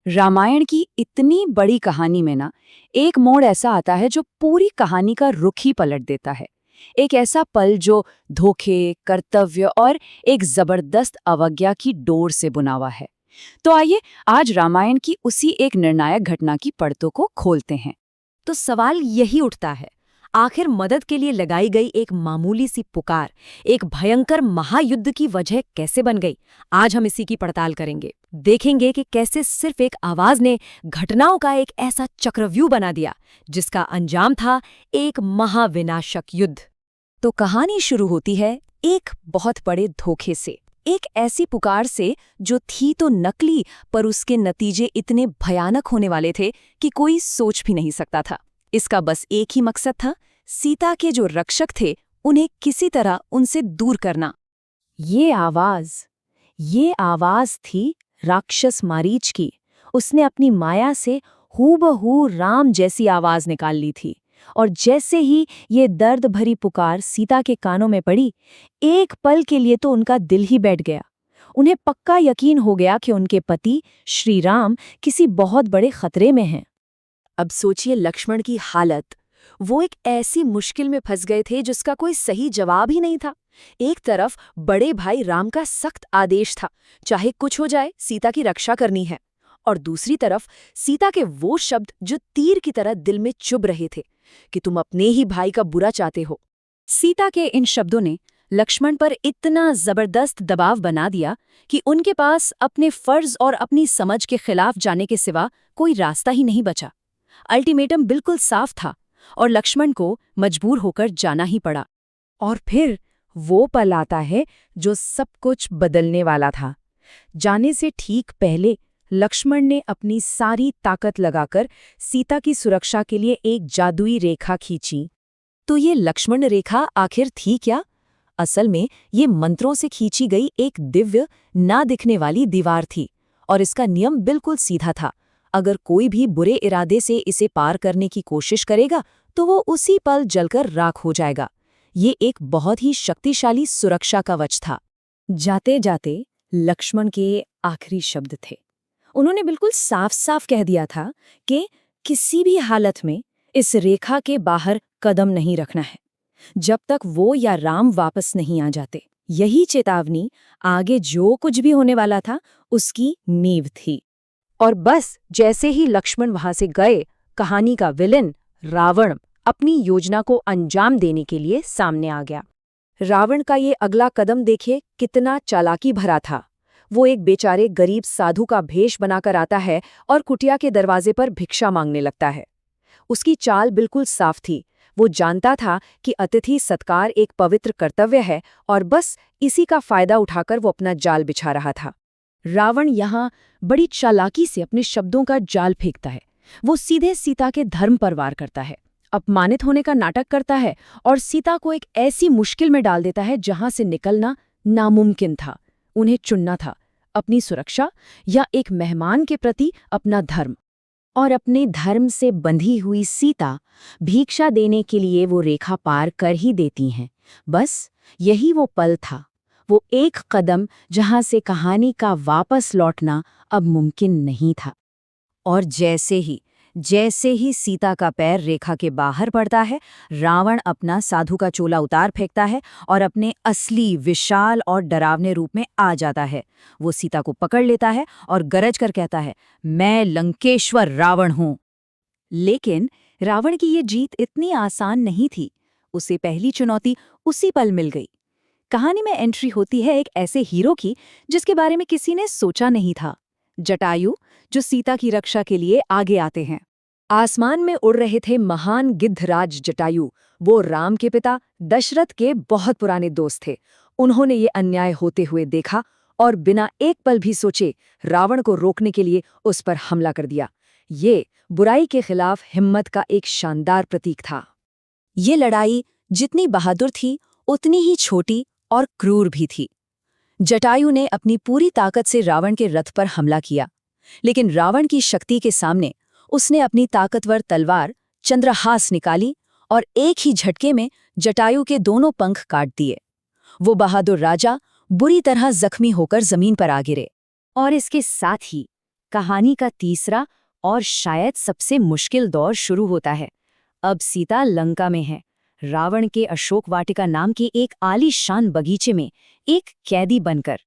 रामायण की इतनी बड़ी कहानी में ना एक मोड़ ऐसा आता है जो पूरी कहानी का रुख ही पलट देता है। एक ऐसा पल जो धोखे, कर्तव्य और एक जबरदस्त अवज्ञा की डोर से बुना हुआ है। तो आइए आज रामायण की उसी एक निर्णायक घटना की परतों को खोलते हैं। तो सवाल यही उठता है, आखिर मदद के लिए लगाई गई एक मामूली सी पुकार एक भयंकर महायुद्ध की वजह कैसे बन गई। आज हम इसी की पड़ताल करेंगे, देखेंगे कि कैसे सिर्फ एक आवाज ने घटनाओं का एक ऐसा चक्रव्यूह बना दिया जिसका अंजाम था एक महाविनाशक युद्ध। तो कहानी शुरू होती है एक बहुत बड़े धोखे से, एक ऐसी पुकार से जो थी तो नकली, पर उसके नतीजे इतने भयानक होने वाले थे कि कोई सोच भी नहीं सकता था। इसका बस एक ही मकसद था, सीता के जो रक्षक थे उन्हें किसी तरह उनसे दूर करना। ये आवाज थी राक्षस मारीच की। उसने अपनी माया से हूबहू राम जैसी आवाज निकाल ली थी, और जैसे ही ये दर्द भरी पुकार सीता के कानों में पड़ी, एक पल के लिए तो उनका दिल ही बैठ गया। उन्हें पक्का यकीन हो गया कि उनके पति श्री राम किसी बहुत बड़े खतरे में हैं। अब सोचिए लक्ष्मण की हालत। वो एक ऐसी मुश्किल में फंस गए थे जिसका कोई सही जवाब ही नहीं था। एक तरफ बड़े भाई राम का सख्त आदेश था, चाहे कुछ हो जाए सीता की रक्षा करनी है, और दूसरी तरफ सीता के वो शब्द जो तीर की तरह दिल में चुभ रहे थे कि तुम अपने ही भाई का बुरा चाहते हो। सीता के इन शब्दों ने लक्ष्मण पर इतना जबरदस्त दबाव बना दिया कि उनके पास अपने फर्ज और अपनी समझ के खिलाफ जाने के सिवा कोई रास्ता ही नहीं बचा। अल्टीमेटम बिल्कुल साफ था और लक्ष्मण को मजबूर होकर जाना ही पड़ा। और फिर वो पल आता है जो सब कुछ बदलने वाला था। जाने से ठीक पहले लक्ष्मण ने अपनी सारी ताकत लगाकर सीता की सुरक्षा के लिए एक जादुई रेखा खींची। तो ये लक्ष्मण रेखा आखिर थी क्या? असल में ये मंत्रों से खींची गई एक दिव्य, ना दिखने वाली दीवार थी, और इसका नियम बिल्कुल सीधा था। अगर कोई भी बुरे इरादे से इसे पार करने की कोशिश करेगा तो वो उसी पल जलकर राख हो जाएगा। ये एक बहुत ही शक्तिशाली सुरक्षा कवच था। जाते जाते लक्ष्मण के आखिरी शब्द थे। उन्होंने बिल्कुल साफ साफ कह दिया था कि किसी भी हालत में इस रेखा के बाहर कदम नहीं रखना है जब तक वो या राम वापस नहीं आ जाते। यही चेतावनी आगे जो कुछ भी होने वाला था उसकी नींव थी। और बस जैसे ही लक्ष्मण वहां से गए, कहानी का विलेन रावण अपनी योजना को अंजाम देने के लिए सामने आ गया। रावण का ये अगला कदम देखिए कितना चालाकी भरा था। वो एक बेचारे गरीब साधु का भेष बनाकर आता है और कुटिया के दरवाजे पर भिक्षा मांगने लगता है। उसकी चाल बिल्कुल साफ थी। वो जानता था कि अतिथि सत्कार एक पवित्र कर्तव्य है, और बस इसी का फायदा उठाकर वो अपना जाल बिछा रहा था। रावण यहाँ बड़ी चालाकी से अपने शब्दों का जाल फेंकता है। वो सीधे सीता के धर्म पर वार करता है, अपमानित होने का नाटक करता है और सीता को एक ऐसी मुश्किल में डाल देता है जहां से निकलना नामुमकिन था। उन्हें चुनना था, अपनी सुरक्षा या एक मेहमान के प्रति अपना धर्म। और अपने धर्म से बंधी हुई सीता भिक्षा देने के लिए वो रेखा पार कर ही देती हैं। बस यही वो पल था, वो एक कदम जहां से कहानी का वापस लौटना अब मुमकिन नहीं था। और जैसे ही सीता का पैर रेखा के बाहर पड़ता है, रावण अपना साधु का चोला उतार फेंकता है और अपने असली विशाल और डरावने रूप में आ जाता है। वो सीता को पकड़ लेता है और गरज कर कहता है, मैं लंकेश्वर रावण हूं। लेकिन रावण की ये जीत इतनी आसान नहीं थी। उसे पहली चुनौती उसी पल मिल गई। कहानी में एंट्री होती है एक ऐसे हीरो की जिसके बारे में किसी ने सोचा नहीं था, जटायु, जो सीता की रक्षा के लिए आगे आते हैं। आसमान में उड़ रहे थे महान गिद्धराज जटायु। वो राम के पिता दशरथ के बहुत पुराने दोस्त थे। उन्होंने ये अन्याय होते हुए देखा और बिना एक पल भी सोचे रावण को रोकने के लिए उस पर हमला कर दिया। ये बुराई के खिलाफ हिम्मत का एक शानदार प्रतीक था। ये लड़ाई जितनी बहादुर थी उतनी ही छोटी और क्रूर भी थी। जटायु ने अपनी पूरी ताकत से रावण के रथ पर हमला किया, लेकिन रावण की शक्ति के सामने उसने अपनी ताकतवर तलवार चंद्रहास निकाली और एक ही झटके में जटायु के दोनों पंख काट दिए। वो बहादुर राजा बुरी तरह जख्मी होकर जमीन पर आ गिरे। और इसके साथ ही कहानी का तीसरा और शायद सबसे मुश्किल दौर शुरू होता है। अब सीता लंका में है, रावण के अशोक वाटिका नाम के एक आलीशान बगीचे में एक कैदी बनकर।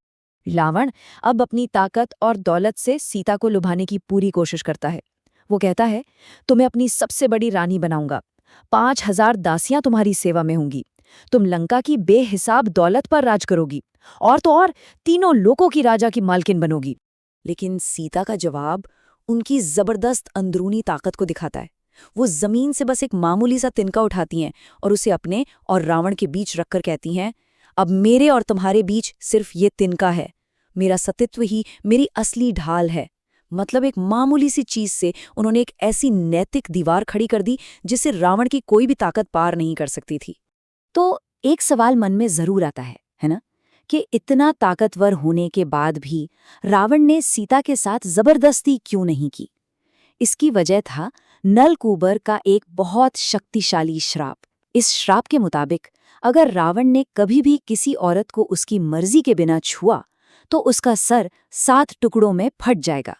रावण अब अपनी ताकत और दौलत से सीता को लुभाने की पूरी कोशिश करता है। वो कहता है, तुम्हें अपनी सबसे बड़ी रानी बनाऊंगा, 5000 दासियां तुम्हारी सेवा में होंगी, तुम लंका की बेहिसाब दौलत पर राज करोगी, और तो और तीनों लोकों की राजा की मालकिन बनोगी। लेकिन सीता का जवाब उनकी जबरदस्त अंदरूनी ताकत को दिखाता है। वो जमीन से बस एक मामूली सा तिनका उठाती हैं और उसे अपने और रावण के बीच रखकर कहती हैं, अब मेरे और तुम्हारे बीच सिर्फ ये तिनका है, मेरा सतीत्व ही मेरी असली ढाल है। मतलब एक मामूली सी चीज से उन्होंने एक ऐसी नैतिक दीवार खड़ी कर दी जिसे रावण की कोई भी ताकत पार नहीं कर सकती थी। तो एक सवाल मन में जरूर आता है ना, कि इतना ताकतवर होने के बाद भी रावण ने सीता के साथ जबरदस्ती क्यों नहीं की? इसकी वजह था नलकूबर का एक बहुत शक्तिशाली श्राप। इस श्राप के मुताबिक अगर रावण ने कभी भी किसी औरत को उसकी मर्जी के बिना छुआ तो उसका सर 7 टुकड़ों में फट जाएगा।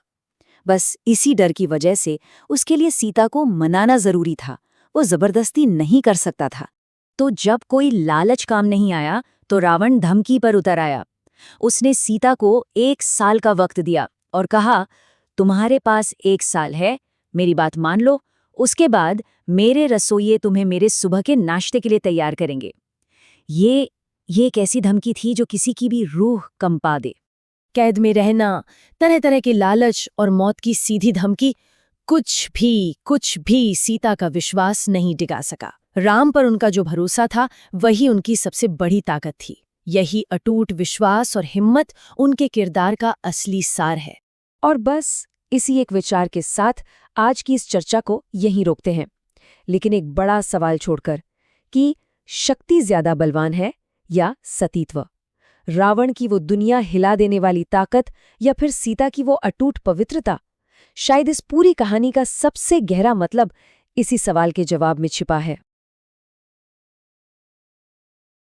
बस इसी डर की वजह से उसके लिए सीता को मनाना जरूरी था, वो जबरदस्ती नहीं कर सकता था। तो जब कोई लालच काम नहीं आया तो रावण धमकी पर उतर आया। उसने सीता को 1 साल का वक्त दिया और कहा, तुम्हारे पास 1 साल है, मेरी बात मान लो, उसके बाद मेरे रसोइये तुम्हें मेरे सुबह के नाश्ते के लिए तैयार करेंगे। ये एक ऐसी धमकी थी जो किसी की भी रूह कंपा दे। कैद में रहना, तरह तरह के लालच और मौत की सीधी धमकी, कुछ भी सीता का विश्वास नहीं डिगा सका। राम पर उनका जो भरोसा था वही उनकी सबसे बड़ी ताकत थी। यही अटूट विश्वास और हिम्मत उनके किरदार का असली सार है। और बस इसी एक विचार के साथ आज की इस चर्चा को यहीं रोकते हैं, लेकिन एक बड़ा सवाल छोड़कर कि शक्ति ज्यादा बलवान है या सतीत्व? रावण की वो दुनिया हिला देने वाली ताकत या फिर सीता की वो अटूट पवित्रता? शायद इस पूरी कहानी का सबसे गहरा मतलब इसी सवाल के जवाब में छिपा है।